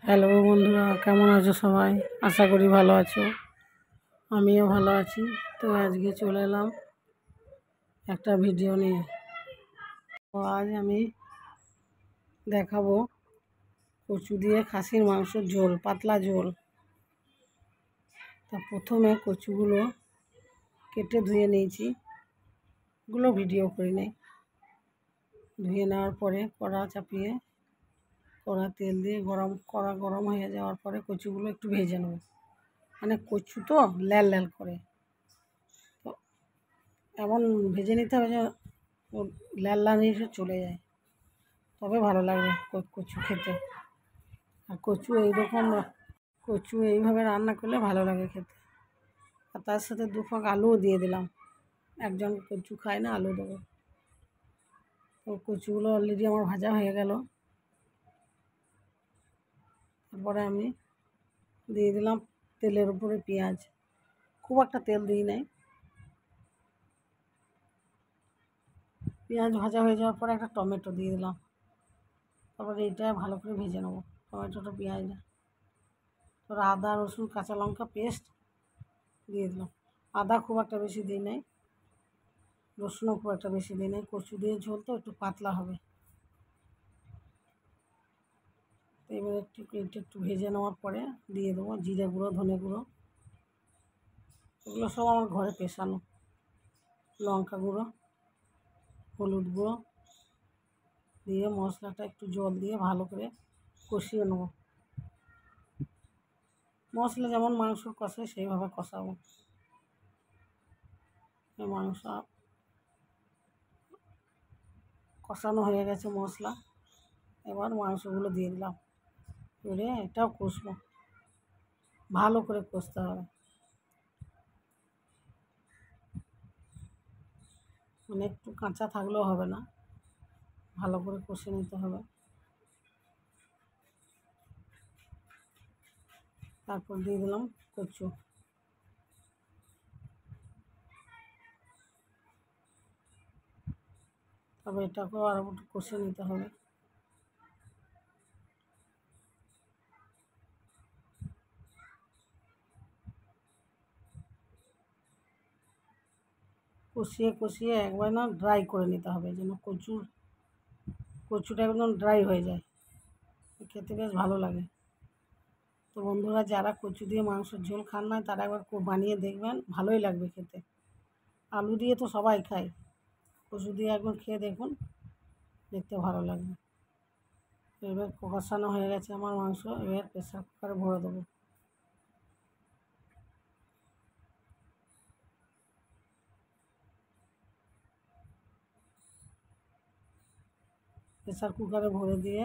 Hello বন্ধুরা, কেমন আছো সবাই? আশা করি ভালো আছো। আমিও ভালো আছি। তো আজকে চলে এলাম একটা ভিডিও নিয়ে। তো আজ আমি দেখাবো কচু দিয়ে খাসির মাংসের ঝোল, পাতলা ঝোল। তা প্রথমে কচুগুলো কেটে ধুয়ে নিয়েছি, এগুলো ভিডিও করে নেই। ধুয়ে নেওয়ার পরে কড়া চাপিয়ে কড়া তেল দিয়ে কড়া গরম হয়ে যাওয়ার পরে কচুগুলো একটু ভেজে নেব। মানে কচু তো লাল লাল করে, তো এমন ভেজে নিতে হবে যে লাল লাল এসে চলে যায়, তবে ভালো লাগবে কচু খেতে। আর কচু এইভাবে রান্না করলে ভালো লাগে খেতে। আর তার সাথে দু ফাঁক আলুও দিয়ে দিলাম, একজন কচু খায় না, আলু দেবো। তো কচুগুলো অলরেডি আমার ভাজা হয়ে গেল। তারপরে আমি দিয়ে দিলাম তেলের উপরে পেঁয়াজ, খুব একটা তেল দিই নাই। পেঁয়াজ ভাজা হয়ে যাওয়ার পরে একটা টমেটো দিয়ে দিলাম। তারপরে এইটা ভালো করে ভেজে নেবো, টমেটোটা পেঁয়াজটা। তারপরে আদা রসুন কাঁচা লঙ্কা পেস্ট দিয়ে দিলাম। আদা খুব একটা বেশি দিই নাই, রসুনও খুব একটা বেশি দিই নাই। কচু দিয়ে ঝোল তো একটু পাতলা হবে। তো এবার একটু ভেজে নেওয়ার পরে দিয়ে দেবো জিরে গুঁড়ো, ধনে গুঁড়ো, এগুলো সব আমার ঘরে পেশানো। লঙ্কা গুঁড়ো, হলুদ গুঁড়ো দিয়ে মশলাটা একটু জল দিয়ে ভালো করে কষিয়ে নেব। মশলা যেমন মাংস কষায় সেইভাবে কষাবো। মাংস কষানো হয়ে গেছে মশলা, এবার মাংসগুলো দিয়ে দিলাম। এবারে এটাও কষবো, ভালো করে কষতে হবে, মানে একটু কাঁচা থাকলেও হবে না, ভালো করে কষে নিতে হবে। তারপর দিয়ে দিলাম কচু। তবে এটাকেও আরও একটু কষে নিতে হবে। কষিয়ে কষিয়ে একবার না ড্রাই করে নিতে হবে, যেন কচুটা একদম ড্রাই হয়ে যায়, খেতে বেশ ভালো লাগে। তো বন্ধুরা, যারা কচু দিয়ে মাংসের ঝোল খান না, তারা একবার বানিয়ে দেখবেন, ভালোই লাগবে খেতে। আলু দিয়ে তো সবাই খায়, কচু দিয়ে একবার খেয়ে দেখুন, দেখতে ভালো লাগবে। এবার কষানো হয়ে গেছে আমার মাংস, এবার প্রেসার কুকারে ভরে দেবো। প্রেসার কুকারে ভরে দিয়ে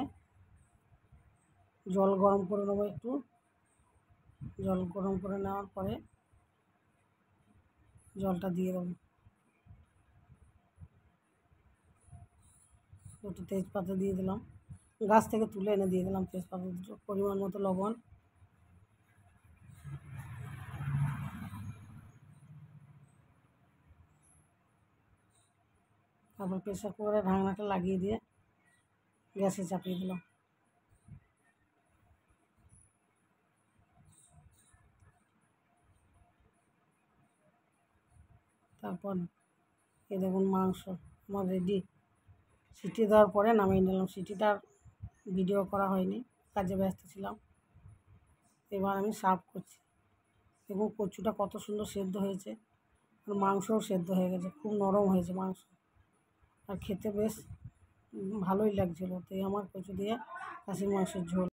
জল গরম করে নেবো একটু। জল গরম করে নেওয়ার পরে জলটা দিয়ে দেবো। একটু তেজপাতা দিয়ে দিলাম, গাছ থেকে তুলে এনে দিয়ে দিলাম তেজপাতা দুটো, পরিমাণ মতো লবণ। তারপর প্রেসার কুকারের ঢাকনাটা লাগিয়ে দিয়ে গ্যাসে চাপিয়ে দিলাম। তারপর এই দেখুন মাংস আমার রেডি। সিটি দেওয়ার পরে নামিয়ে নিলাম। সিটিটা ভিডিও করা হয়নি, কাজে ব্যস্ত ছিলাম। এবার আমি সার্ভ করছি। এবং কচুটা কত সুন্দর সেদ্ধ হয়েছে, আর মাংসও সেদ্ধ হয়ে গেছে, খুব নরম হয়েছে মাংস, আর খেতে বেশ ভালোই লাগছিলো। তো এই আমার কচু দিয়ে খাসির মাংসের ঝোল।